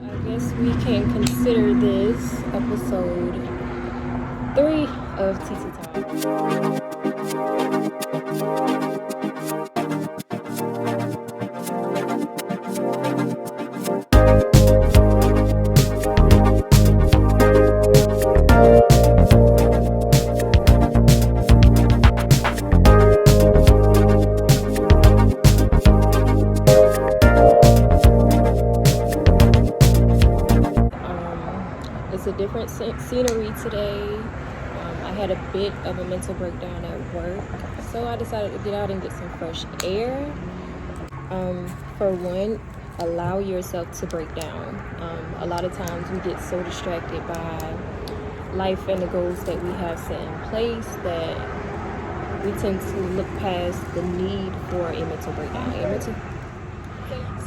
I guess we can consider this episode 3 of TT It's a different scenery today. I had a bit of a mental breakdown at work, so I decided to get out and get some fresh air. For one, allow yourself to break down. A lot of times we get so distracted by life and the goals that we have set in place that we tend to look past the need for a mental breakdown.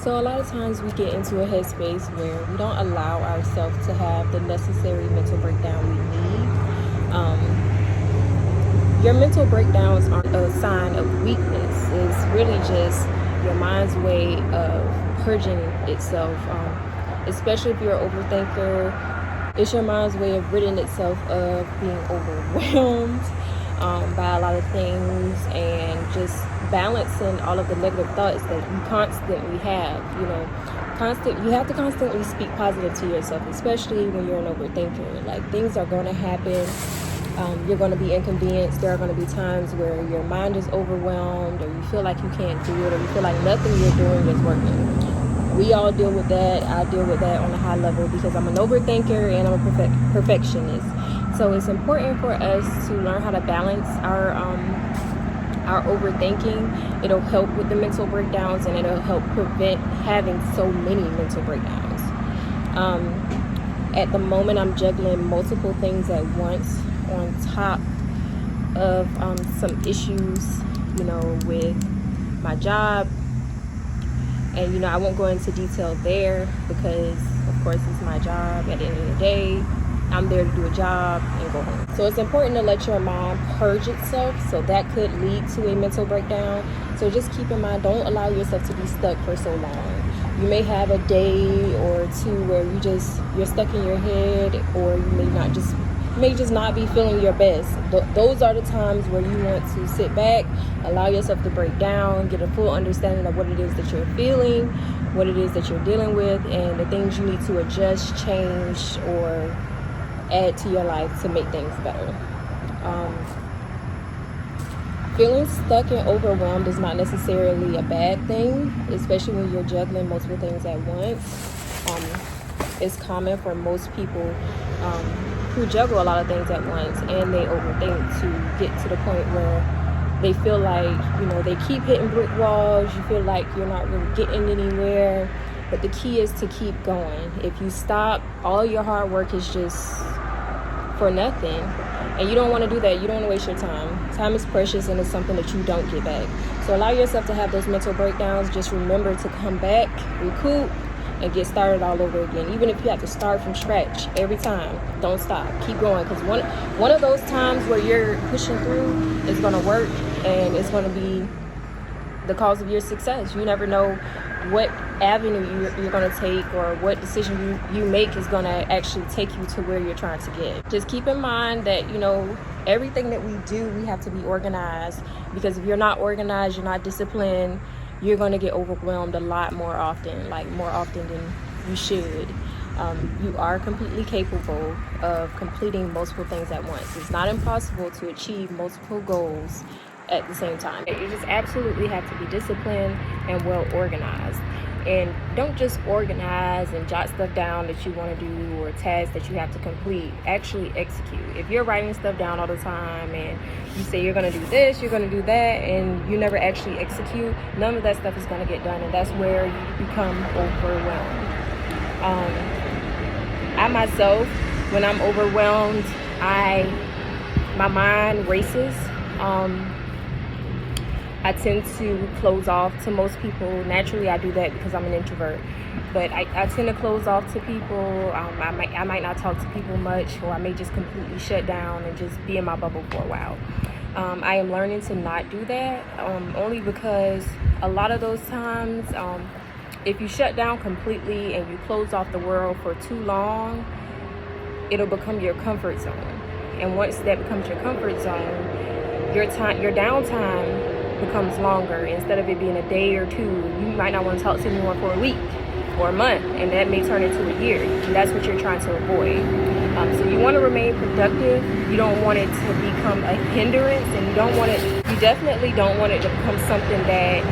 So a lot of times we get into a headspace where we don't allow ourselves to have the necessary mental breakdown we need. Your mental breakdowns aren't a sign of weakness. It's really just your mind's way of purging itself, especially if you're an overthinker. It's your mind's way of ridding itself of being overwhelmed by a lot of things and just balancing all of the negative thoughts that you constantly have. You have to constantly speak positive to yourself, especially when you're an overthinker. Like, things are going to happen. You're going to be inconvenienced. There are going to be times where your mind is overwhelmed, or you feel like you can't do it, or you feel like nothing you're doing is working. We all deal with that. I deal with that on a high level because I'm an overthinker and I'm a perfectionist. So it's important for us to learn how to balance our overthinking. It'll help with the mental breakdowns, and it'll help prevent having so many mental breakdowns. At the moment, I'm juggling multiple things at once on top of some issues, with my job. And, I won't go into detail there because, of course, it's my job. At the end of the day, I'm there to do a job and go home. So it's important to let your mind purge itself. So that could lead to a mental breakdown. So just keep in mind, don't allow yourself to be stuck for so long. You may have a day or two where you're stuck in your head, or you may just not be feeling your best. Those are the times where you want to sit back, allow yourself to break down, get a full understanding of what it is that you're feeling, what it is that you're dealing with, and the things you need to adjust, change, or add to your life to make things better. Feeling stuck and overwhelmed is not necessarily a bad thing, especially when you're juggling multiple things at once. It's common for most people who juggle a lot of things at once and they overthink to get to the point where they feel like, they keep hitting brick walls. You feel like you're not really getting anywhere. But the key is to keep going. If you stop, all your hard work is just for nothing. And you don't want to do that. You don't want to waste your time. Time is precious, and it's something that you don't get back. So allow yourself to have those mental breakdowns. Just remember to come back, recoup, and get started all over again. Even if you have to start from scratch every time, don't stop. Keep going, because one of those times where you're pushing through is going to work, and it's going to be the cause of your success. You never know what avenue you're going to take, or what decision you make is going to actually take you to where you're trying to get. Just keep in mind that, everything that we do, we have to be organized, because if you're not organized, you're not disciplined, you're going to get overwhelmed a lot more often, like more often than you should. You are completely capable of completing multiple things at once. It's not impossible to achieve multiple goals at the same time. You just absolutely have to be disciplined and well organized. And don't just organize and jot stuff down that you want to do or tasks that you have to complete. Actually execute. If you're writing stuff down all the time and you say you're going to do this, you're going to do that, and you never actually execute, none of that stuff is going to get done, and that's where you become overwhelmed. I myself, when I'm overwhelmed, my mind races. I tend to close off to most people. Naturally, I do that because I'm an introvert. But I tend to close off to people. I might not talk to people much, or I may just completely shut down and just be in my bubble for a while. I am learning to not do that, only because a lot of those times if you shut down completely and you close off the world for too long, it'll become your comfort zone. And once that becomes your comfort zone, your downtime becomes longer. Instead of it being a day or two, you might not want to talk to anyone for a week or a month, and that may turn into a year. And that's what you're trying to avoid. So you want to remain productive. You don't want it to become a hindrance, and you definitely don't want it to become something that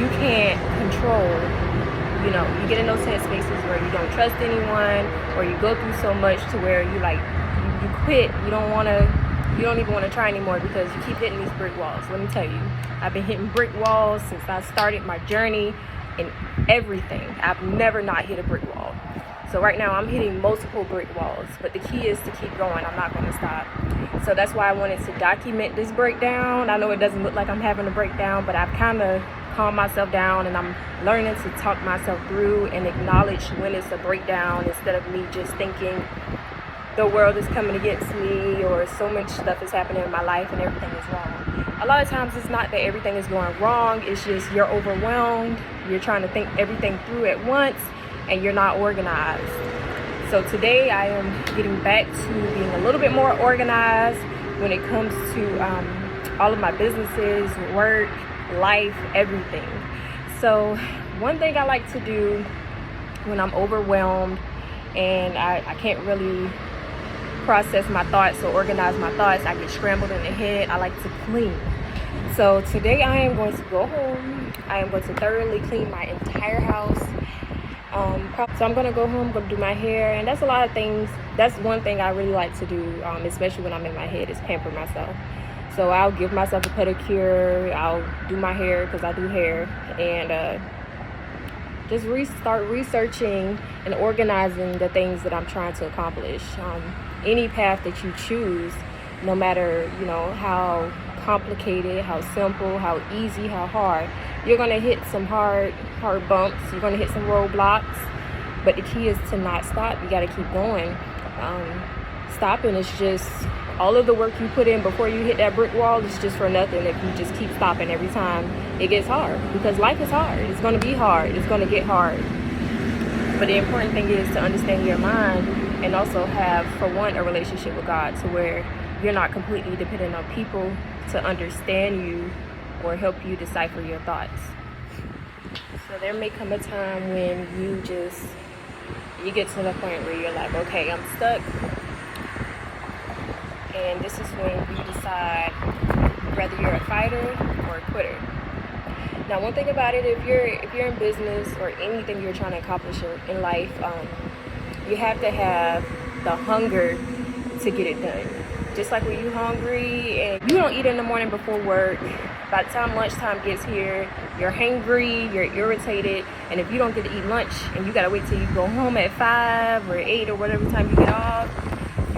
you can't control. You know, you get in those headspaces where you don't trust anyone, or you go through so much to where you quit. You don't even want to try anymore because you keep hitting these brick walls. Let me tell you, I've been hitting brick walls since I started my journey in everything. I've never not hit a brick wall. So right now I'm hitting multiple brick walls, but the key is to keep going. I'm not going to stop. So that's why I wanted to document this breakdown. I know it doesn't look like I'm having a breakdown, but I've kind of calmed myself down, and I'm learning to talk myself through and acknowledge when it's a breakdown, instead of me just thinking the world is coming against me or so much stuff is happening in my life and everything is wrong. A lot of times it's not that everything is going wrong, it's just you're overwhelmed, you're trying to think everything through at once, and you're not organized. So today I am getting back to being a little bit more organized when it comes to all of my businesses, work, life, everything. So one thing I like to do when I'm overwhelmed and I can't really process my thoughts or organize my thoughts, I get scrambled in the head, I like to clean. So today I am going to go home. I am going to thoroughly clean my entire house. So I'm going to go home, going to do my hair, and that's a lot of things. That's one thing I really like to do, especially when I'm in my head, is pamper myself. So I'll give myself a pedicure, I'll do my hair because I do hair, and just start researching and organizing the things that I'm trying to accomplish. Any path that you choose, no matter, you know, how complicated, how simple, how easy, how hard, you're going to hit some hard bumps, you're going to hit some roadblocks, but the key is to not stop. You got to keep going. Stopping is just, all of the work you put in before you hit that brick wall is just for nothing if you just keep stopping every time it gets hard, because life is hard. It's going to be hard. It's going to get hard. But the important thing is to understand your mind, and also have, for one, a relationship with God, to where you're not completely dependent on people to understand you or help you decipher your thoughts. So there may come a time when you get to the point where you're like, okay, I'm stuck. And this is when you decide whether you're a fighter or a quitter. Now, one thing about it, if you're in business or anything you're trying to accomplish in life, you have to have the hunger to get it done. Just like when you're hungry and you don't eat in the morning before work, by the time lunchtime gets here, you're hangry, you're irritated, and if you don't get to eat lunch and you gotta wait till you go home at 5 or 8 or whatever time you get off,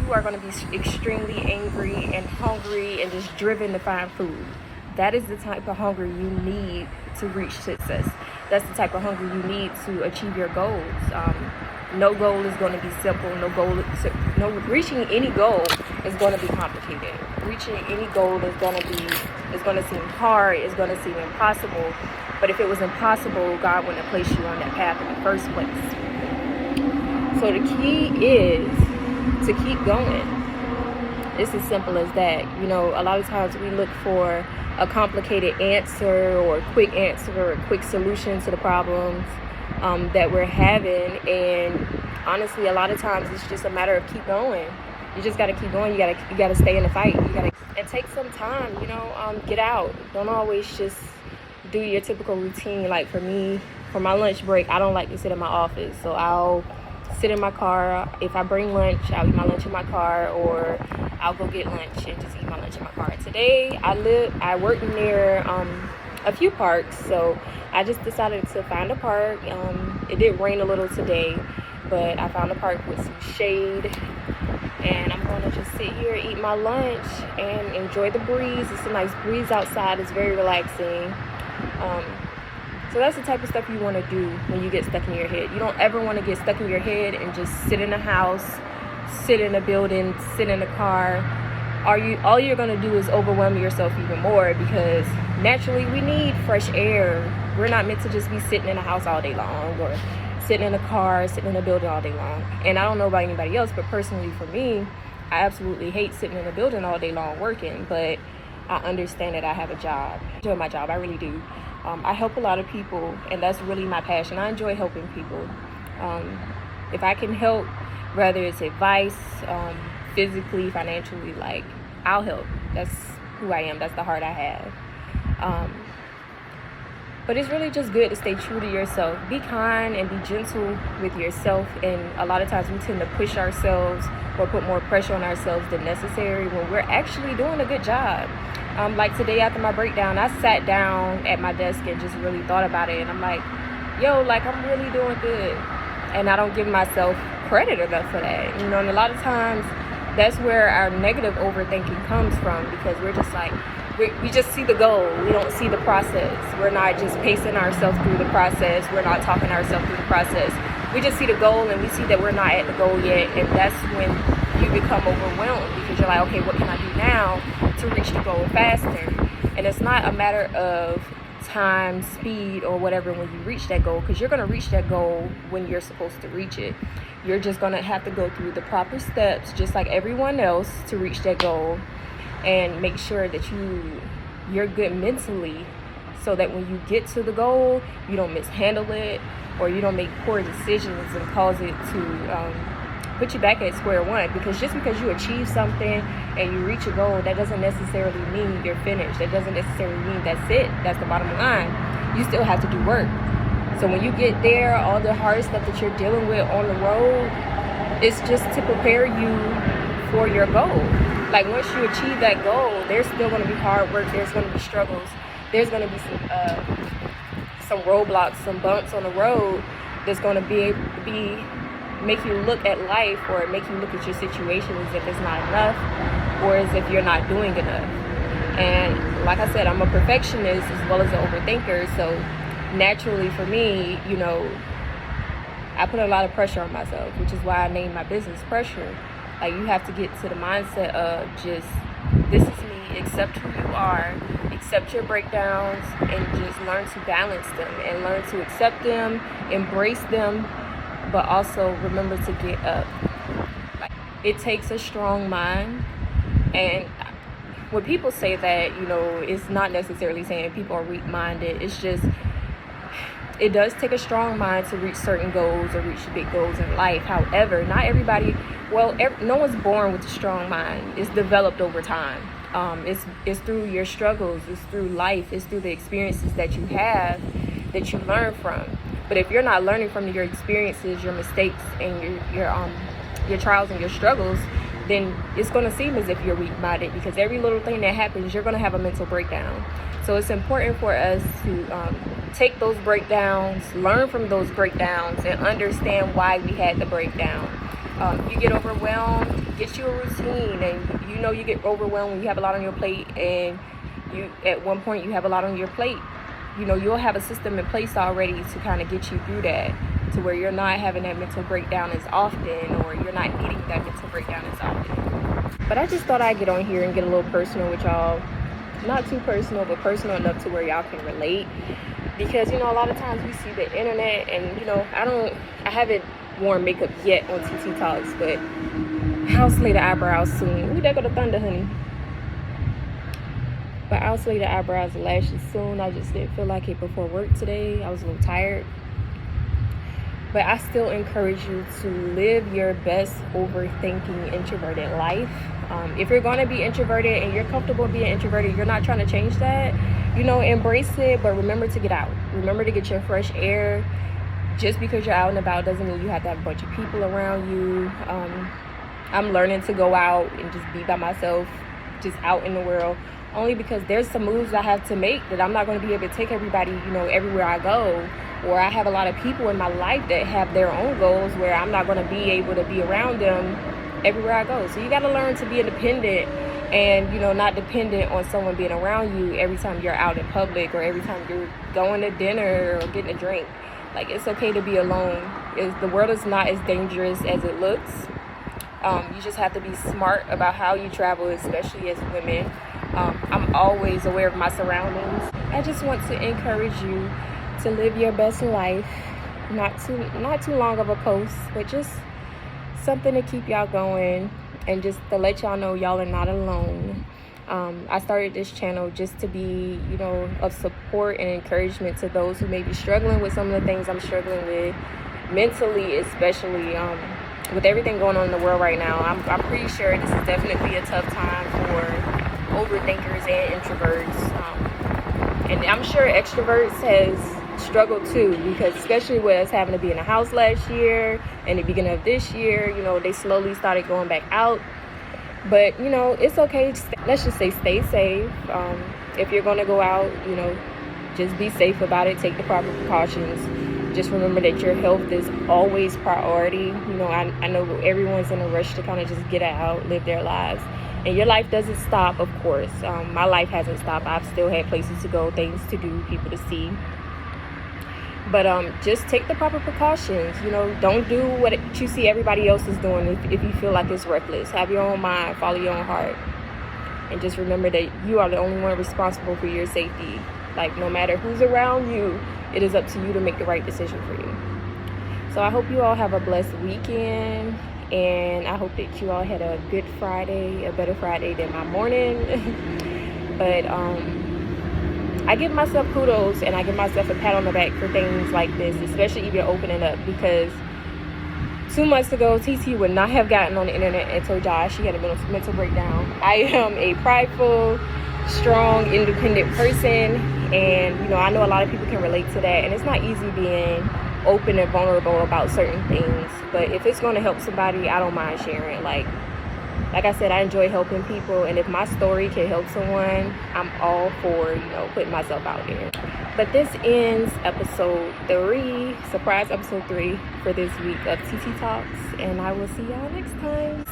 you are going to be extremely angry and hungry and just driven to find food. That is the type of hunger you need to reach success. That's the type of hunger you need to achieve your goals. No goal is going to be simple. Reaching any goal is going to be complicated. Reaching any goal is going to seem hard. It's going to seem impossible. But if it was impossible, God wouldn't have placed you on that path in the first place. So the key is to keep going. It's as simple as that. You know, a lot of times we look for a complicated answer or a quick answer or a quick solution to the problems that we're having, and honestly, a lot of times it's just a matter of keep going. You just got to keep going. You got to stay in the fight. And take some time. You know, get out. Don't always just do your typical routine. Like for me, for my lunch break, I don't like to sit in my office, so I'll sit in my car. If I bring lunch, I'll eat my lunch in my car, or I'll go get lunch and just eat my lunch in my car. Today, I work near a few parks, so I just decided to find a park. It did rain a little today, but I found a park with some shade, and I'm going to just sit here, eat my lunch, and enjoy the breeze. It's a nice breeze outside. It's very relaxing. So that's the type of stuff you want to do when you get stuck in your head. You don't ever want to get stuck in your head and just sit in a house, sit in a building, sit in a car. All you're going to do is overwhelm yourself even more, because naturally we need fresh air We're not meant to just be sitting in a house all day long, or sitting in a car, sitting in a building all day long. And I don't know about anybody else, but personally for me, I absolutely hate sitting in a building all day long working, but I understand that I have a job. I enjoy my job, I really do. I help a lot of people, and that's really my passion. I enjoy helping people. If I can help, whether it's advice, physically, financially, like, I'll help. That's who I am. That's the heart I have. But it's really just good to stay true to yourself. Be kind and be gentle with yourself. And a lot of times we tend to push ourselves or put more pressure on ourselves than necessary when we're actually doing a good job. Like today after my breakdown, I sat down at my desk and just really thought about it. And I'm like, yo, like, I'm really doing good. And I don't give myself credit enough for that. You know, and a lot of times that's where our negative overthinking comes from, because we're just like, we just see the goal. We don't see the process. We're not just pacing ourselves through the process. We're not talking ourselves through the process. We just see the goal and we see that we're not at the goal yet. And that's when you become overwhelmed, because you're like, okay, what can I do now to reach the goal faster? And it's not a matter of time, speed, or whatever when you reach that goal, because you're going to reach that goal when you're supposed to reach it. You're just going to have to go through the proper steps, just like everyone else, to reach that goal. And make sure that you're good mentally, so that when you get to the goal, you don't mishandle it, or you don't make poor decisions and cause it to put you back at square one. Because just because you achieve something and you reach a goal, that doesn't necessarily mean you're finished. That doesn't necessarily mean that's it. That's the bottom line. You still have to do work. So when you get there, all the hard stuff that you're dealing with on the road, it's just to prepare you for your goal. Like, once you achieve that goal, there's still going to be hard work. There's going to be struggles. There's going to be some roadblocks, some bumps on the road that's going to be make you look at life, or make you look at your situation as if it's not enough, or as if you're not doing enough. And like I said, I'm a perfectionist as well as an overthinker. So naturally for me, you know, I put a lot of pressure on myself, which is why I named my business Pressure. Like, you have to get to the mindset of just, this is me, accept who you are, accept your breakdowns, and just learn to balance them and learn to accept them, embrace them, but also remember to get up. Like, it takes a strong mind. And when people say that, you know, it's not necessarily saying people are weak-minded. It's just, it does take a strong mind to reach certain goals or reach big goals in life. However, not everybody, no one's born with a strong mind. It's developed over time. It's through your struggles. It's through life. It's through the experiences that you have that you learn from. But if you're not learning from your experiences, your mistakes, and your trials and your struggles, then it's going to seem as if you're weak-minded, because every little thing that happens, you're going to have a mental breakdown. So it's important for us to take those breakdowns, learn from those breakdowns, and understand why we had the breakdown. You get overwhelmed, get you a routine, and you know you get overwhelmed when you have a lot on your plate, and you at one point you have a lot on your plate. You know, you'll have a system in place already to kind of get you through that, to where you're not having that mental breakdown as often, or you're not needing that mental breakdown as often. But I just thought I'd get on here and get a little personal with y'all. Not too personal, but personal enough to where y'all can relate. Because, you know, a lot of times we see the internet, and, you know, I haven't worn makeup yet on TT Talks, but I'll slay the eyebrows soon. Ooh, there go the thunder, honey. But I'll slay the eyebrows and lashes soon. I just didn't feel like it before work today. I was a little tired. But I still encourage you to live your best overthinking introverted life. If you're going to be introverted and you're comfortable being introverted, you're not trying to change that, you know, embrace it, but remember to get out. Remember to get your fresh air. Just because you're out and about doesn't mean you have to have a bunch of people around you. I'm learning to go out and just be by myself, just out in the world, only because there's some moves I have to make that I'm not going to be able to take everybody, you know, everywhere I go. Or I have a lot of people in my life that have their own goals where I'm not going to be able to be around them everywhere I go. So you got to learn to be independent and, you know, not dependent on someone being around you every time you're out in public or every time you're going to dinner or getting a drink. Like, it's okay to be alone. The world is not as dangerous as it looks. You just have to be smart about how you travel, especially as women. I'm always aware of my surroundings. I just want to encourage you to live your best life. Not too long of a post, but just something to keep y'all going and just to let y'all know y'all are not alone. I started this channel just to be, of support and encouragement to those who may be struggling with some of the things I'm struggling with, mentally especially, with everything going on in the world right now. I'm pretty sure this is definitely a tough time for overthinkers and introverts. And I'm sure extroverts has struggled too, because especially with us having to be in the house last year and the beginning of this year, they slowly started going back out. But, it's okay. Let's just say stay safe. If you're going to go out, just be safe about it. Take the proper precautions. Just remember that your health is always priority. I know everyone's in a rush to kind of just get out, live their lives. And your life doesn't stop, of course. My life hasn't stopped. I've still had places to go, things to do, people to see. But just take the proper precautions. Don't do what you see everybody else is doing if you feel like it's reckless. Have your own mind, follow your own heart. And just remember that you are the only one responsible for your safety. Like, no matter who's around you, it is up to you to make the right decision for you. So I hope you all have a blessed weekend. And I hope that you all had a good Friday, a better Friday than my morning. But I give myself kudos and I give myself a pat on the back for things like this, especially if you're opening up, because 2 months ago, TT would not have gotten on the internet and told Josh she had a mental breakdown. I am a prideful, strong, independent person, and I know a lot of people can relate to that, and it's not easy being open and vulnerable about certain things. But if it's going to help somebody, I don't mind sharing. Like I said, I enjoy helping people, and if my story can help someone, I'm all for, putting myself out there. But this ends episode 3, surprise episode 3 for this week of TT Talks, and I will see y'all next time.